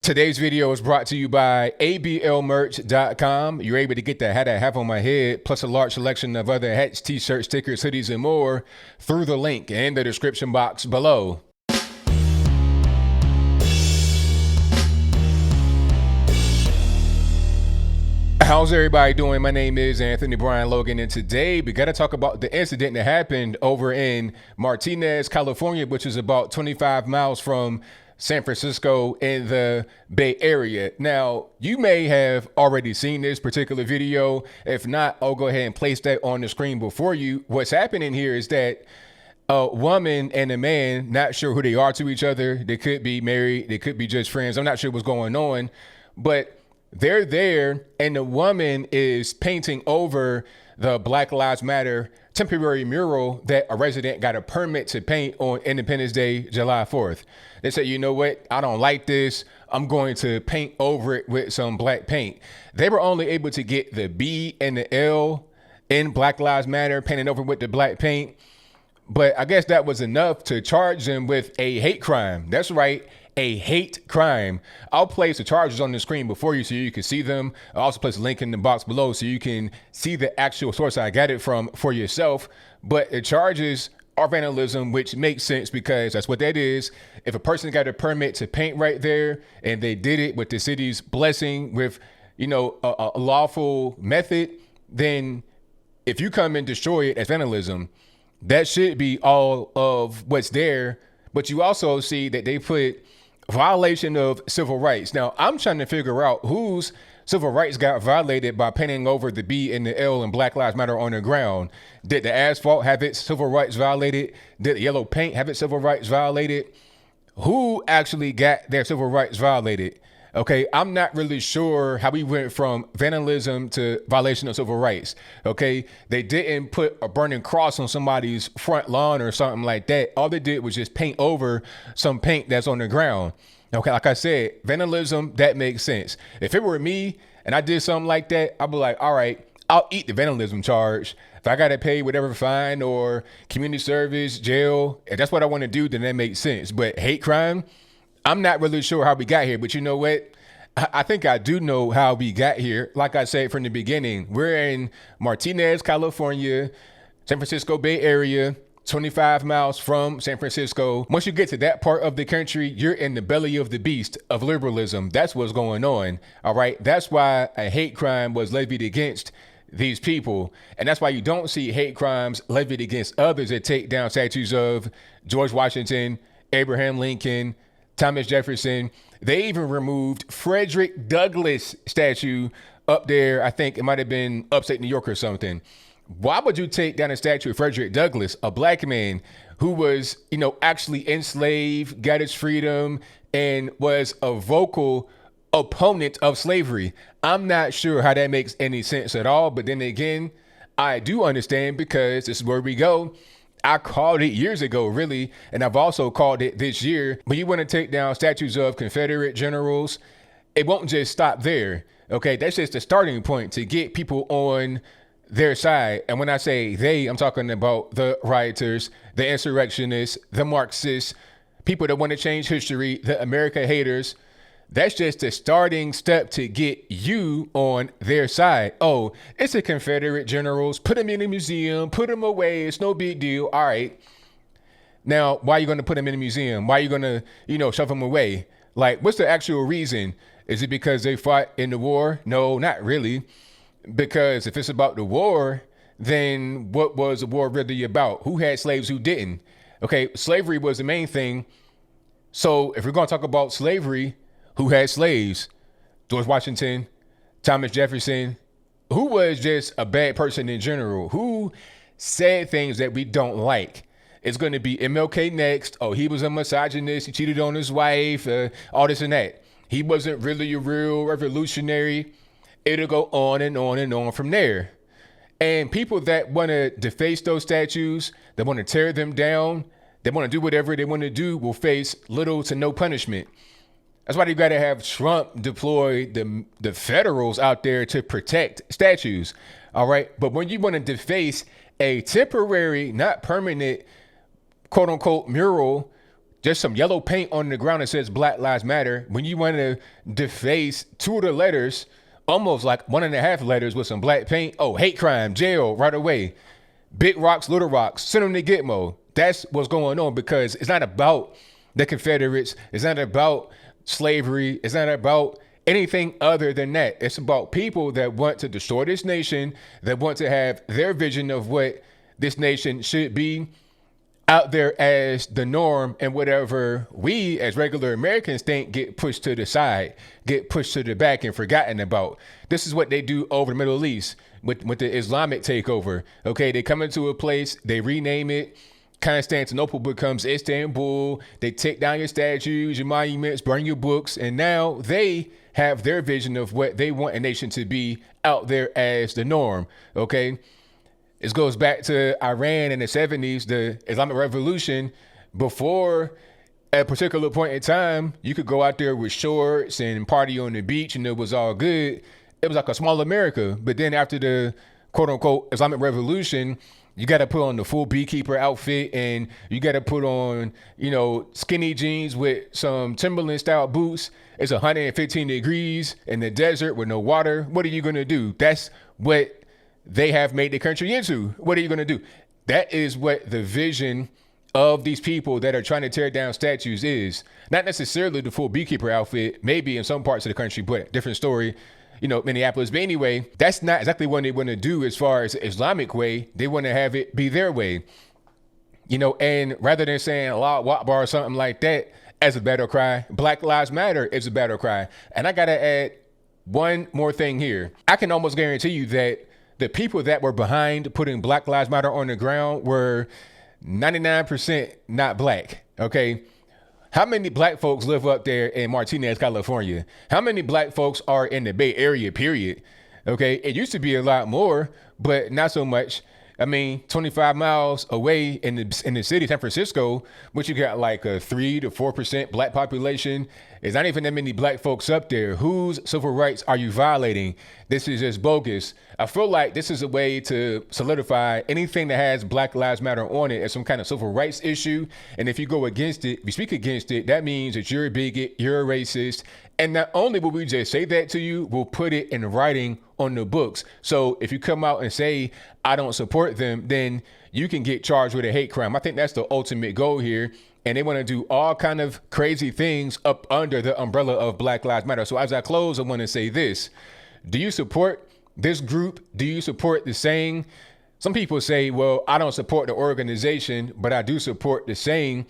Today's video is brought to you by ablmerch.com. You're able to get the hat I have on my head, plus a large selection of other hats, t-shirts, stickers, hoodies, and more through the link in the description box below. How's everybody doing? My name is Anthony Brian Logan, and today we got to talk about the incident that happened over in Martinez, California, which is about 25 miles from San Francisco in the Bay Area. Now, you may have already seen this particular video. If not, I'll go ahead and place that on the screen before you. What's happening here is that a woman and a man, not sure who they are to each other. They could be married. They could be just friends. I'm not sure what's going on, but they're there, and the woman is painting over the Black Lives Matter temporary mural that a resident got a permit to paint on Independence Day, July 4th. They said, you know what? I don't like this. I'm going to paint over it with some black paint. They were only able to get the B and the L in Black Lives Matter painted over with the black paint. But I guess that was enough to charge them with a hate crime. That's right. A hate crime. I'll place the charges on the screen before you so you can see them. I'll also place a link in the box below so you can see the actual source I got it from for yourself. But the charges are vandalism, which makes sense because that's what that is. If a person got a permit to paint right there and they did it with the city's blessing with, you know, a lawful method, then if you come and destroy it as vandalism, that should be all of what's there. But you also see that they put violation of civil rights. Now, I'm trying to figure out whose civil rights got violated by painting over the B and the L and Black Lives Matter on the ground. Did the asphalt have its civil rights violated? Did the yellow paint have its civil rights violated? Who actually got their civil rights violated? Okay, I'm not really sure how we went from vandalism to violation of civil rights. Okay, they didn't put a burning cross on somebody's front lawn or something like that. All they did was just paint over some paint that's on the ground. Okay, like I said, vandalism, that makes sense. If it were me and I did something like that, I'd be like, all right, I'll eat the vandalism charge. If I got to pay whatever fine or community service, jail, if that's what I want to do, then that makes sense. But hate crime, I'm not really sure how we got here, but you know what? I think I do know how we got here. Like I said from the beginning, we're in Martinez, California, San Francisco Bay Area, 25 miles from San Francisco. Once you get to that part of the country, you're in the belly of the beast of liberalism. That's what's going on. All right. That's why a hate crime was levied against these people. And that's why you don't see hate crimes levied against others that take down statues of George Washington, Abraham Lincoln, Thomas Jefferson. They even removed Frederick Douglass statue up there. I think it might have been upstate New York or something. Why would you take down a statue of Frederick Douglass, a black man who was, you know, actually enslaved, got his freedom, and was a vocal opponent of slavery? I'm not sure how that makes any sense at all. But then again, I do understand because this is where we go. I called it years ago, really, and I've also called it this year. When you want to take down statues of Confederate generals, it won't just stop there. Okay, that's just the starting point to get people on their side. And when I say they, I'm talking about the rioters, the insurrectionists, the Marxists, people that want to change history, the America haters. That's just the starting step to get you on their side. Oh, it's the Confederate generals. Put them in a museum. Put them away. It's no big deal. All right. Now, why are you going to put them in a museum? Why are you going to, you know, shove them away? Like, what's the actual reason? Is it because they fought in the war? No, not really. Because if it's about the war, then what was the war really about? Who had slaves? Who didn't? Okay, slavery was the main thing. So if we're going to talk about slavery, who had slaves? George Washington, Thomas Jefferson. Who was just a bad person in general? Who said things that we don't like? It's going to be MLK next. Oh, he was a misogynist. He cheated on his wife, all this and that. He wasn't really a real revolutionary. It'll go on and on and on from there. And people that want to deface those statues, that want to tear them down, they want to do whatever they want to do, will face little to no punishment. That's why you got to have Trump deploy the federals out there to protect statues. All right. But when you want to deface a temporary, not permanent, quote unquote, mural just some yellow paint on the ground that says Black Lives Matter, when you want to deface two of the letters, almost like 1.5 letters with some black paint, oh, hate crime, jail right away. Big rocks, little rocks, send them to Gitmo. That's what's going on, because it's not about the Confederates. It's not about slavery. It's not about anything other than that. It's about people that want to destroy this nation, that want to have their vision of what this nation should be out there as the norm, and whatever we as regular Americans think get pushed to the side, get pushed to the back and forgotten about. This is what they do over the Middle East with the Islamic takeover. Okay, they come into a place, they rename it. Constantinople becomes Istanbul. They take down your statues, your monuments, burn your books, and now they have their vision of what they want a nation to be out there as the norm. Okay. This goes back to Iran in the 70s, the Islamic Revolution. Before a particular point in time, you could go out there with shorts and party on the beach and it was all good. It was like a small America. But then after the quote unquote Islamic Revolution, you got to put on the full beekeeper outfit and you got to put on, skinny jeans with some Timberland style boots. It's 115 degrees in the desert with no water. What are you going to do? That's what they have made the country into. What are you going to do? That is what the vision of these people that are trying to tear down statues is. Not necessarily the full beekeeper outfit, maybe in some parts of the country, but different story, Minneapolis. But anyway, that's not exactly what they want to do as far as the Islamic way. They want to have it be their way, and rather than saying Allah Akbar or something like that as a battle cry, Black Lives Matter is a battle cry. And I got to add one more thing here. I can almost guarantee you that the people that were behind putting Black Lives Matter on the ground were 99% not black, okay? How many black folks live up there in Martinez, California? How many black folks are in the Bay Area, period? Okay, it used to be a lot more, but not so much. I mean, 25 miles away in the city, San Francisco, which you got like a 3 to 4% black population. There's not even that many black folks up there. Whose civil rights are you violating? This is just bogus. I feel like this is a way to solidify anything that has Black Lives Matter on it as some kind of civil rights issue. And if you go against it, if you speak against it, that means that you're a bigot, you're a racist. And not only will we just say that to you, we'll put it in writing on the books. So if you come out and say, I don't support them, then you can get charged with a hate crime. I think that's the ultimate goal here. And they want to do all kind of crazy things up under the umbrella of Black Lives Matter. So as I close, I want to say this. Do you support this group? Do you support the saying? Some people say, well, I don't support the organization, but I do support the saying.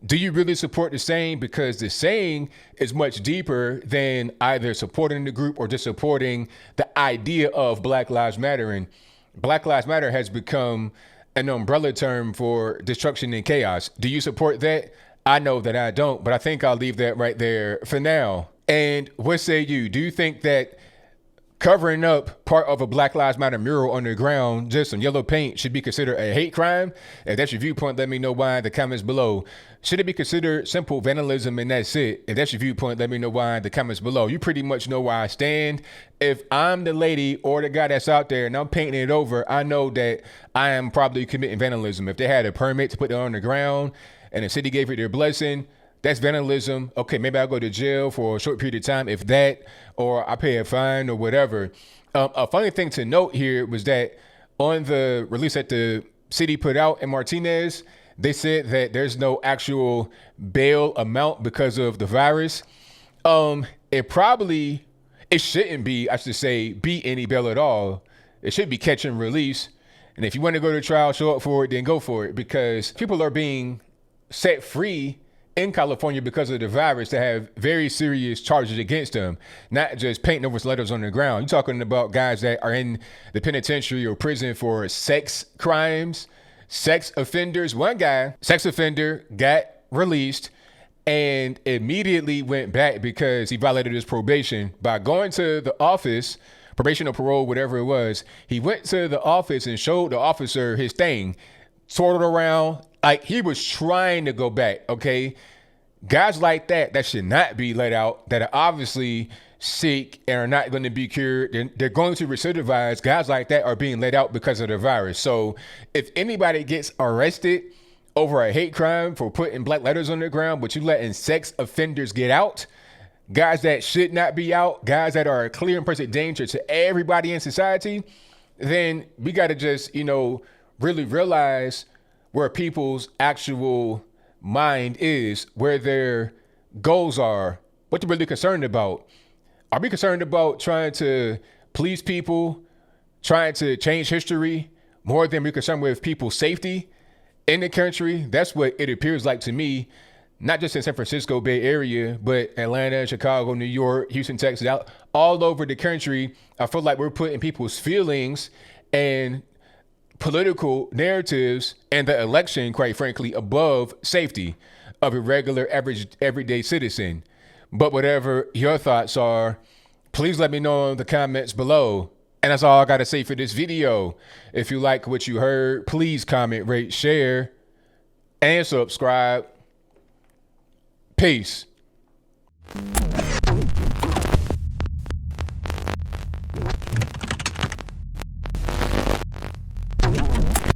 Do you really support the saying? Because the saying is much deeper than either supporting the group or just supporting the idea of Black Lives Matter. And Black Lives Matter has become an umbrella term for destruction and chaos. Do you support that? I know that I don't, but I think I'll leave that right there for now. And what say you? Do you think that covering up part of a Black Lives Matter mural on the ground, just some yellow paint, should be considered a hate crime? If that's your viewpoint, let me know why in the comments below. Should it be considered simple vandalism and that's it? If that's your viewpoint, let me know why in the comments below. You pretty much know where I stand. If I'm the lady or the guy that's out there and I'm painting it over, I know that I am probably committing vandalism. If they had a permit to put it on the ground and the city gave it their blessing, that's vandalism. Okay, maybe I'll go to jail for a short period of time, if that, or I pay a fine or whatever. A funny thing to note here was that on the release that the city put out in Martinez, they said that there's no actual bail amount because of the virus. It shouldn't be, I should say, be any bail at all. It should be catch and release. And if you want to go to trial, show up for it, then go for it, because people are being set free in California because of the virus that have very serious charges against them, not just painting over letters on the ground. You're talking about guys that are in the penitentiary or prison for sex crimes, sex offenders. One guy, sex offender, got released and immediately went back because he violated his probation by going to the office, probation or parole, whatever it was. He went to the office and showed the officer his thing, sorted around, like he was trying to go back, okay? Guys like that should not be let out, that are obviously sick and are not going to be cured. They're going to recidivize. Guys like that are being let out because of the virus. So if anybody gets arrested over a hate crime for putting black letters on the ground, but you letting sex offenders get out, guys that should not be out, guys that are a clear and present danger to everybody in society, then we got to just, really realize where people's actual mind is, where their goals are, what they're really concerned about. Are we concerned about trying to please people, trying to change history more than we're concerned with people's safety in the country? That's what it appears like to me, not just in San Francisco Bay Area, but Atlanta, Chicago, New York, Houston, Texas, out all over the country. I feel like we're putting people's feelings and political narratives and the election, quite frankly, above safety of a regular, average, everyday citizen. But whatever your thoughts are, please let me know in the comments below. And that's all I got to say for this video. If you like what you heard, please comment, rate, share, and subscribe. Peace.